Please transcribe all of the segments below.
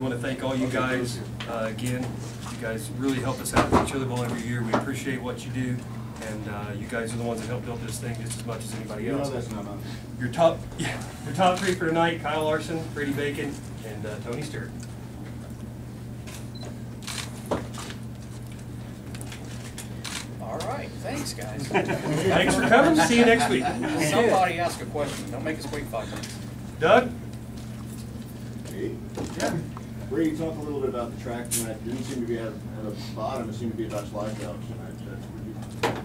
I want to thank all you guys again. You guys really help us out with the Chili Bowl every year. We appreciate what you do, and you guys are the ones that help build this thing just as much as anybody else. That's not enough. Your top three for tonight: Kyle Larson, Brady Bacon, and Tony Stewart. All right, thanks, guys. Thanks for coming. See you next week. Somebody ask a question. Don't make us wait 5 minutes. Doug? Hey. Yeah. Brady, talk a little bit about the track tonight. It didn't seem to be at the bottom. It seemed to be about slide outs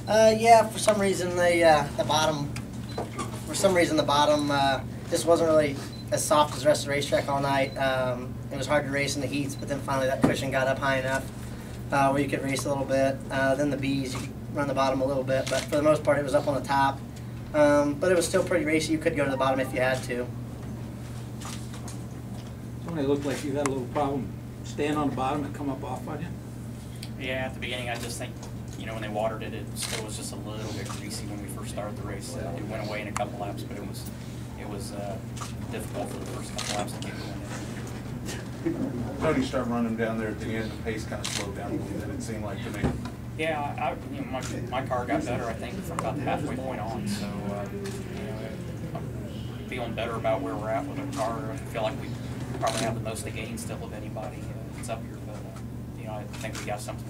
tonight. Yeah, for some reason the bottom just wasn't really as soft as the rest of the racetrack all night. It was hard to race in the heats, but then finally that cushion got up high enough where you could race a little bit. Then the B's, you could run the bottom a little bit, but for the most part it was up on the top. But it was still pretty racy. You could go to the bottom if you had to. It looked like you had a little problem staying on the bottom and come up off on you. Yeah, at the beginning, I just think, when they watered it, it still was just a little bit greasy when we first started the race. It went away in a couple laps, but it was difficult for the first couple laps to get going. Tony started running down there at the end. The pace kind of slowed down a little bit. It seemed like to me. Yeah, my car got better, I think, from about the halfway point on. So, I'm feeling better about where we're at with our car. I feel like we probably have the most to gain still of anybody that's up here, but I think we got something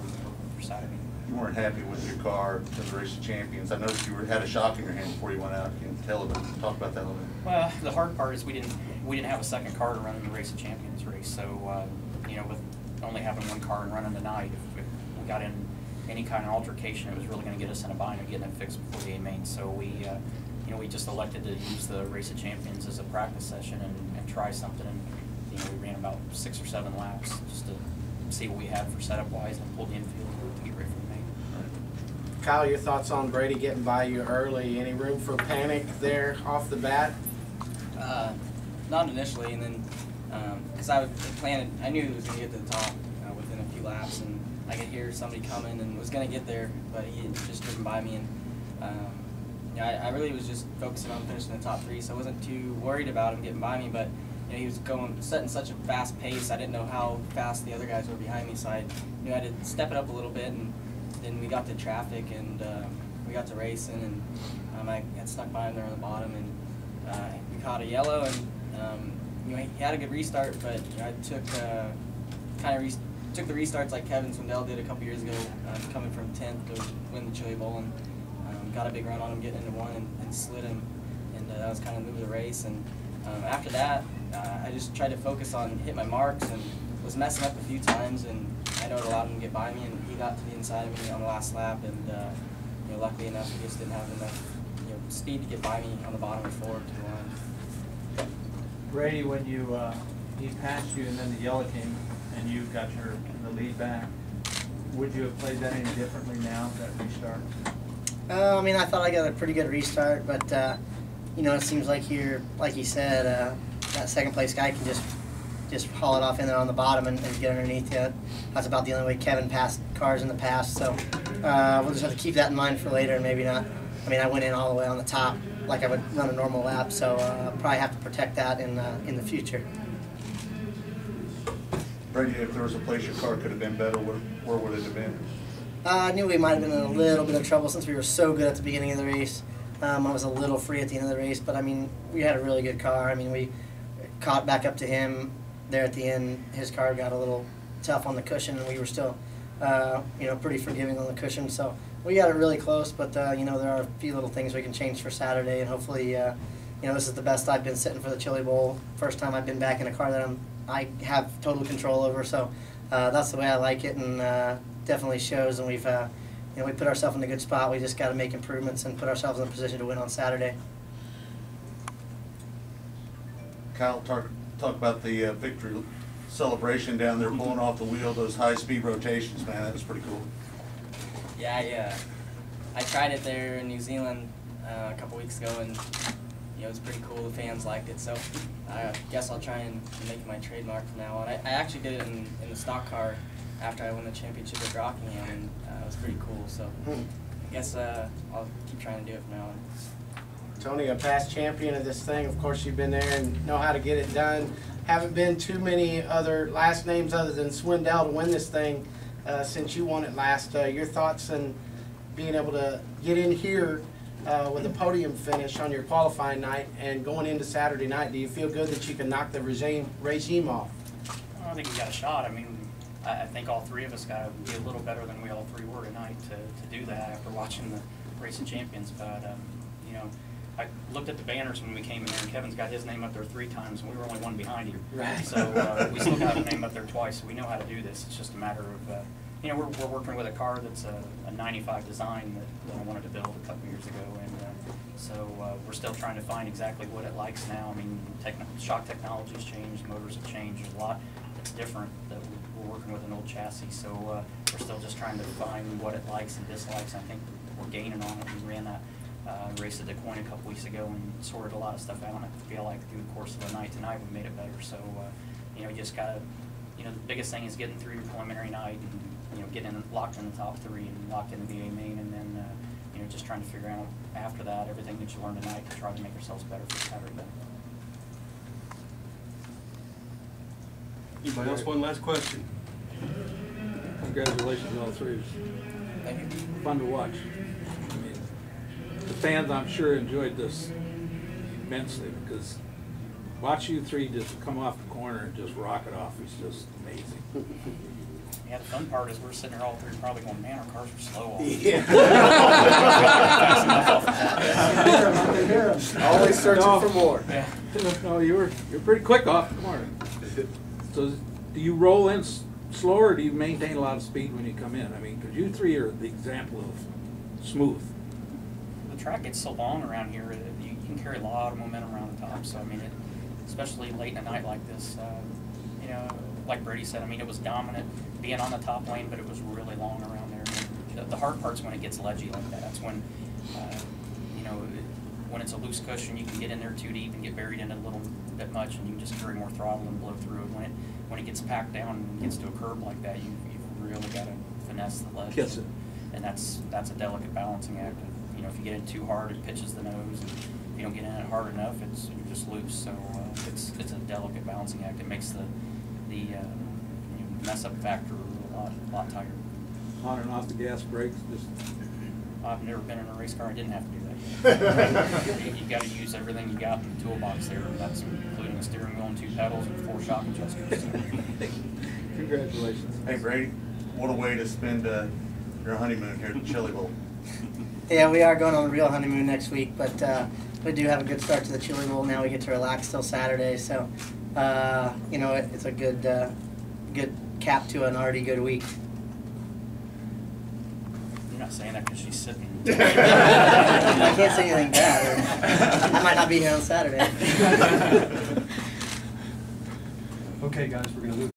for Saturday. You weren't happy with your car in the Race of Champions. I noticed you had a shock in your hand before you went out. Can you talk about that a little bit? Well, the hard part is we didn't have a second car to run in the Race of Champions race. So with only having one car and running tonight, if we got in any kind of altercation, it was really going to get us in a bind of getting it fixed before the A main. So we just elected to use the Race of Champions as a practice session and try something. And we ran about 6 or 7 laps just to see what we had for setup wise and pulled the infield to get ready for the main. Kyle, your thoughts on Brady getting by you early? Any room for panic there off the bat? Not initially, and then because I knew he was going to get to the top within a few laps, and I could hear somebody coming and was going to get there, but he had just driven by me, and I really was just focusing on finishing the top 3, so I wasn't too worried about him getting by me, but he was setting such a fast pace. I didn't know how fast the other guys were behind me, so I knew I had to step it up a little bit. And then we got to traffic, and we got to racing, and I had stuck by him there on the bottom, and we caught a yellow, and he had a good restart, but I took took the restarts like Kevin Swindell did a couple years ago, coming from 10th to win the Chili Bowl, and got a big run on him getting into one and slid him, and that was kind of the move of the race. And after that, I just tried to focus on hitting my marks and was messing up a few times, and I know it allowed him to get by me, and he got to the inside of me on the last lap, and luckily enough, he just didn't have enough speed to get by me on the bottom of the floor to the line. Brady, when he passed you and then the yellow came and you got the lead back, would you have played that any differently now, that restart? I thought I got a pretty good restart, but it seems like here, like you said, that second place guy can just haul it off in there on the bottom and get underneath you. That's about the only way Kevin passed cars in the past, so we'll just have to keep that in mind for later and maybe not. I went in all the way on the top like I would run a normal lap, so probably have to protect that in the future. Brady, if there was a place your car could have been better, where would it have been? I knew we might have been in a little bit of trouble since we were so good at the beginning of the race. I was a little free at the end of the race, but we had a really good car. We caught back up to him there at the end. His car got a little tough on the cushion, and we were still, pretty forgiving on the cushion. So we got it really close, but there are a few little things we can change for Saturday, and hopefully, this is the best I've been sitting for the Chili Bowl. First time I've been back in a car that I have total control over. So that's the way I like it, and definitely shows. And we've we put ourselves in a good spot. We just got to make improvements and put ourselves in a position to win on Saturday. Kyle, talk about the victory celebration down there, pulling off the wheel, those high-speed rotations, man. That was pretty cool. Yeah, I tried it there in New Zealand a couple weeks ago, and it was pretty cool. The fans liked it, so I guess I'll try and make it my trademark from now on. I actually did it in the stock car after I won the championship at Rockingham, and it was pretty cool. So I guess I'll keep trying to do it from now on. Tony, a past champion of this thing. Of course, you've been there and know how to get it done. haven't been too many other last names other than Swindell to win this thing since you won it last. Your thoughts on being able to get in here with a podium finish on your qualifying night and going into Saturday night? Do you feel good that you can knock the regime off? I think we got a shot. I mean, I think all three of us got to be a little better than we all three were tonight to do that after watching the Racing Champions. But, you know, I looked at the banners when we came in there, and Kevin's got his name up there 3 times, and we were only one behind him. Right. So we still got his name up there twice, so we know how to do this. It's just a matter of, you know, we're working with a car that's a 95 design that I wanted to build a couple years ago, and so we're still trying to find exactly what it likes now. I mean, shock technology's changed, motors have changed, there's a lot that's different. That we're working with an old chassis, so we're still just trying to find what it likes and dislikes. I think we're gaining on it. We ran that race at the Coin a couple weeks ago and sorted a lot of stuff out, and I feel like through the course of the night tonight we made it better. So, you know, you just gotta, you know, the biggest thing is getting through your preliminary night and, you know, getting locked in the top 3 and locked in the VA main, and then, you know, just trying to figure out after that everything that you learned tonight to try to make ourselves better for Saturday. Anybody else, one last question? Congratulations on all three. Thank you. Fun to watch. I mean, the fans, I'm sure, enjoyed this immensely because watch you three just come off the corner and just rock it off is just amazing. Yeah, the fun part is we're sitting there all three probably going, man, our cars are slow. Yeah. Fast enough. Always searching for more. Yeah. No, you're pretty quick off the corner. So do you roll in slower or do you maintain a lot of speed when you come in? I mean, because you three are the example of smooth. The track gets so long around here that you can carry a lot of momentum around the top. So, I mean, especially late in a night like this, you know, like Brady said, I mean, it was dominant being on the top lane, but it was really long around there. The hard part's when it gets ledgy like that. That's when, you know, when it's a loose cushion, you can get in there too deep and get buried in it a little bit much, and you can just carry more throttle and blow through it. When it gets packed down and gets to a curb like that, you've really got to finesse the ledge. Kiss it. And that's a delicate balancing act. You know, if you get in too hard, it pitches the nose. And if you don't get in it hard enough, you're just loose. So it's a delicate balancing act. It makes the you know, mess up factor a lot tighter. On and off the gas brakes, just I've never been in a race car. I didn't have to do that. You got to use everything you got in the toolbox there. That's including a steering wheel and 2 pedals and 4 shock adjusters. congratulations. Hey Brady, what a way to spend your honeymoon here at the Chili Bowl. Yeah, we are going on a real honeymoon next week, but we do have a good start to the Chili Bowl. Now we get to relax till Saturday, so you know, it's a good good cap to an already good week. You're not saying that because she's sitting. I can't say anything bad. I might not be here on Saturday. Okay, guys, we're going to move.